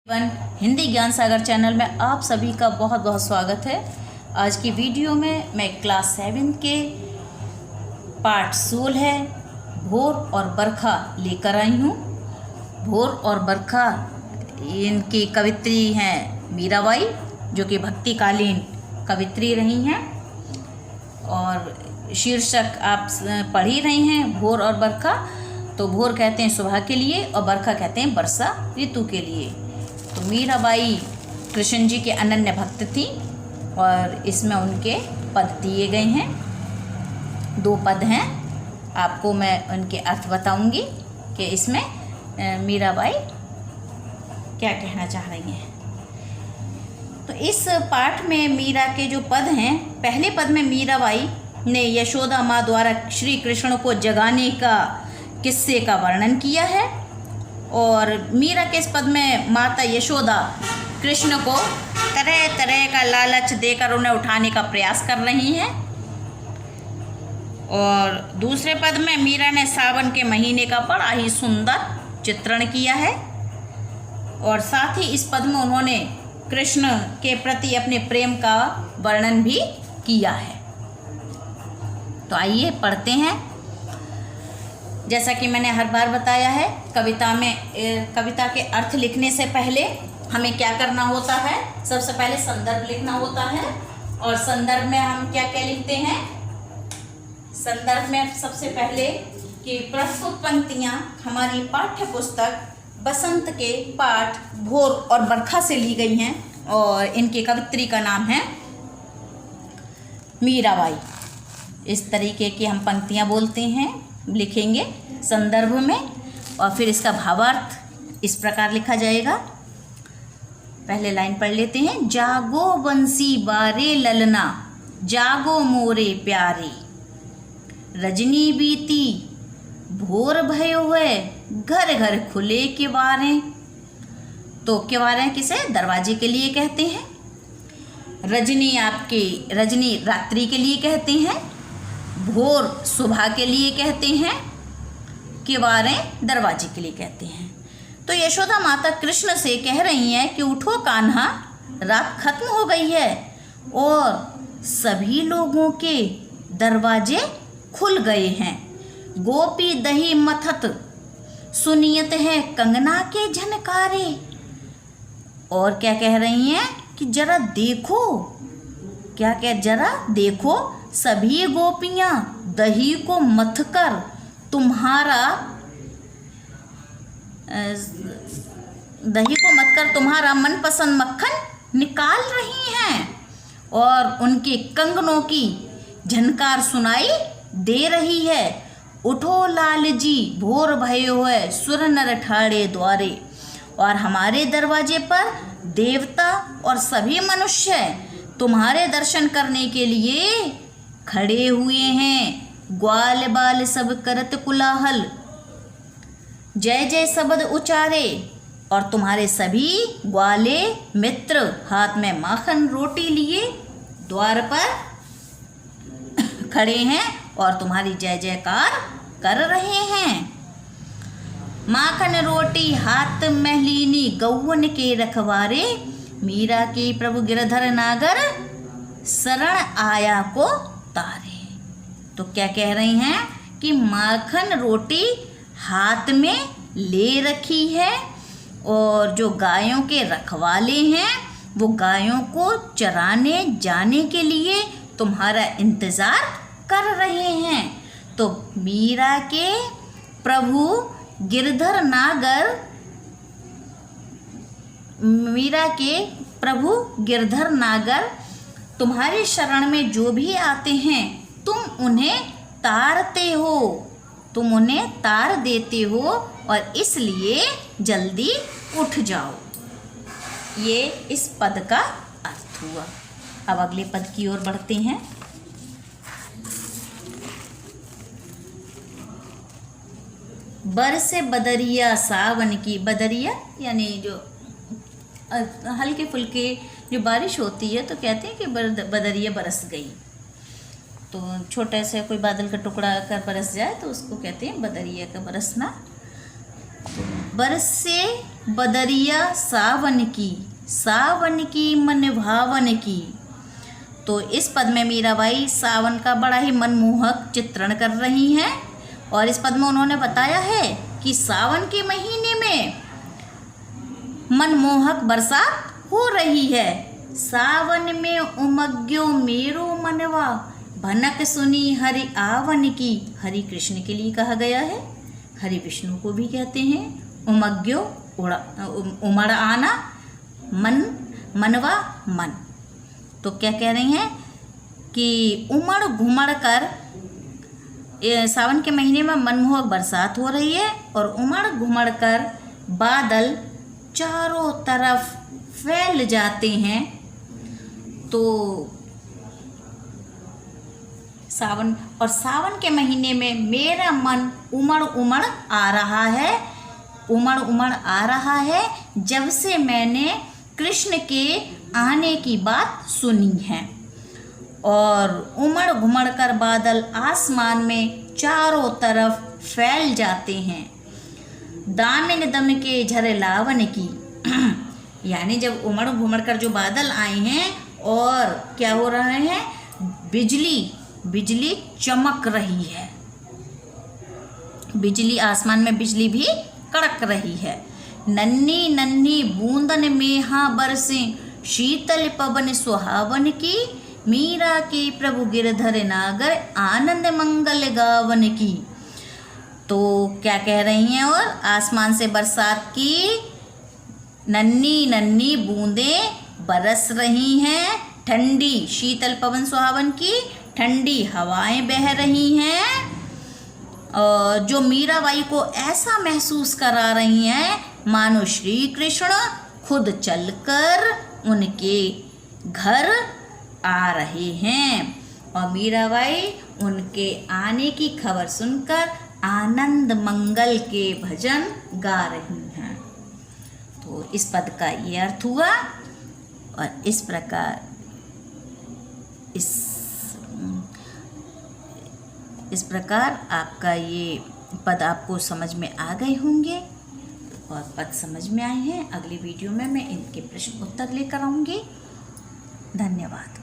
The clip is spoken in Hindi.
हिंदी ज्ञान सागर चैनल में आप सभी का बहुत बहुत स्वागत है। आज की वीडियो में मैं क्लास 7 के पार्ट 16 है भोर और बरखा लेकर आई हूँ। भोर और बरखा इनकी कवित्री हैं मीराबाई, जो कि भक्तिकालीन कवित्री रही हैं, और शीर्षक आप पढ़ ही रही हैं भोर और बरखा। तो भोर कहते हैं सुबह के लिए और बरखा कहते हैं वर्षा ऋतु के लिए। तो मीराबाई कृष्ण जी के अनन्य भक्त थी और इसमें उनके पद दिए गए हैं। 2 पद हैं, आपको मैं उनके अर्थ बताऊंगी कि इसमें मीराबाई क्या कहना चाह रही हैं। तो इस पाठ में मीरा के जो पद हैं, पहले पद में मीराबाई ने यशोदा माँ द्वारा श्री कृष्ण को जगाने का किस्से का वर्णन किया है, और मीरा के इस पद में माता यशोदा कृष्ण को तरह तरह का लालच देकर उन्हें उठाने का प्रयास कर रही हैं। और दूसरे पद में मीरा ने सावन के महीने का बड़ा ही सुंदर चित्रण किया है, और साथ ही इस पद में उन्होंने कृष्ण के प्रति अपने प्रेम का वर्णन भी किया है। तो आइए पढ़ते हैं। जैसा कि मैंने हर बार बताया है, कविता के अर्थ लिखने से पहले हमें क्या करना होता है। सबसे पहले संदर्भ लिखना होता है, और संदर्भ में हम क्या क्या लिखते हैं। संदर्भ में सबसे पहले कि प्रस्तुत पंक्तियाँ हमारी पाठ्य पुस्तक बसंत के पाठ भोर और बरखा से ली गई हैं, और इनकी कवित्री का नाम है मीराबाई। इस तरीके की हम पंक्तियाँ बोलते हैं, लिखेंगे संदर्भ में, और फिर इसका भावार्थ इस प्रकार लिखा जाएगा। पहले लाइन पढ़ लेते हैं। जागो बंसी बारे ललना, जागो मोरे प्यारे, रजनी बीती भोर भयो है, घर घर खुले किवारें। तो किवारें किसे? दरवाजे के लिए कहते हैं। रजनी रात्रि के लिए कहते हैं, भोर सुबह के लिए कहते हैं, किवारें दरवाजे के लिए कहते हैं। तो यशोदा माता कृष्ण से कह रही हैं कि उठो कान्हा, रात खत्म हो गई है और सभी लोगों के दरवाजे खुल गए हैं। गोपी दही मथत सुनियत है कंगना के झनकारे। और क्या कह रही हैं कि जरा देखो, जरा देखो, सभी गोपियाँ दही को मथकर तुम्हारा मनपसंद मक्खन निकाल रही हैं, और उनके कंगनों की झनकार सुनाई दे रही है। उठो लाल जी भोर भयो है, सुर नर ठाड़े द्वारे। और हमारे दरवाजे पर देवता और सभी मनुष्य तुम्हारे दर्शन करने के लिए खड़े हुए हैं। ग्वाल बाल सब करत कुलाहल, जय जय शब्द उचारे, और तुम्हारे सभी ग्वाले मित्र हाथ में माखन रोटी लिए द्वार पर खड़े हैं और तुम्हारी जय जयकार कर रहे हैं। माखन रोटी हाथ में लीनी गौवन के रखवारे, मीरा के प्रभु गिरधर नागर शरण आया को तारे। तो क्या कह रही हैं कि माखन रोटी हाथ में ले रखी है, और जो गायों के रखवाले हैं वो गायों को चराने जाने के लिए तुम्हारा इंतज़ार कर रहे हैं। तो मीरा के प्रभु गिरधर नागर तुम्हारी शरण में जो भी आते हैं, तुम उन्हें तारते हो, तुम उन्हें तार देते हो, और इसलिए जल्दी उठ जाओ। ये इस पद का अर्थ हुआ। अब अगले पद की ओर बढ़ते हैं। बरसे बदरिया सावन की, बदरिया यानी जो हल्के फुल्के जो बारिश होती है, तो कहते हैं कि बदरिया बरस गई। तो छोटे से कोई बादल का टुकड़ा अगर बरस जाए तो उसको कहते हैं बदरिया का बरसना। बरसे बदरिया सावन की मन भावन की। तो इस पद में मीराबाई सावन का बड़ा ही मनमोहक चित्रण कर रही हैं और इस पद में उन्होंने बताया है कि सावन के महीने में मनमोहक बरसात हो रही है। सावन में उमग्यो मेरो मनवा, भनक सुनी हरि आवन की। हरि कृष्ण के लिए कहा गया है, हरि विष्णु को भी कहते हैं। उमग्यो उमड़ आना, मन मनवा मन। तो क्या कह रही हैं कि उमड़ घुमड़ कर सावन के महीने में मनमोहक बरसात हो रही है और उमड़ घुमड़ कर बादल चारों तरफ फैल जाते हैं। तो सावन के महीने में मेरा मन उमड़ उमड़ आ रहा है जब से मैंने कृष्ण के आने की बात सुनी है। और उमड़ घुमड़ कर बादल आसमान में चारों तरफ फैल जाते हैं। दामिन दम के झरे लावन की यानी जब उमड़ घुमड़ कर जो बादल आए हैं और क्या हो रहा है, बिजली चमक रही है, बिजली आसमान में बिजली भी कड़क रही है। नन्ही नन्ही बूंदन में हाँ बरसे शीतल पवन सुहावन की, मीरा के प्रभु गिरधर नागर आनंद मंगल गावन की। तो क्या कह रही हैं, और आसमान से बरसात की नन्ही नन्ही बूंदें बरस रही हैं, ठंडी शीतल पवन सुहावन की ठंडी हवाएं बह रही हैं, जो मीराबाई को ऐसा महसूस करा रही हैं मानो श्री कृष्ण खुद चलकर उनके घर आ रहे हैं। और मीराबाई उनके आने की खबर सुनकर आनंद मंगल के भजन गा रही हैं। तो इस पद का ये अर्थ हुआ और इस प्रकार इस प्रकार आपका ये पद आपको समझ में आ गए होंगे और पद समझ में आए हैं। अगली वीडियो में मैं इनके प्रश्न उत्तर लेकर आऊँगी। धन्यवाद।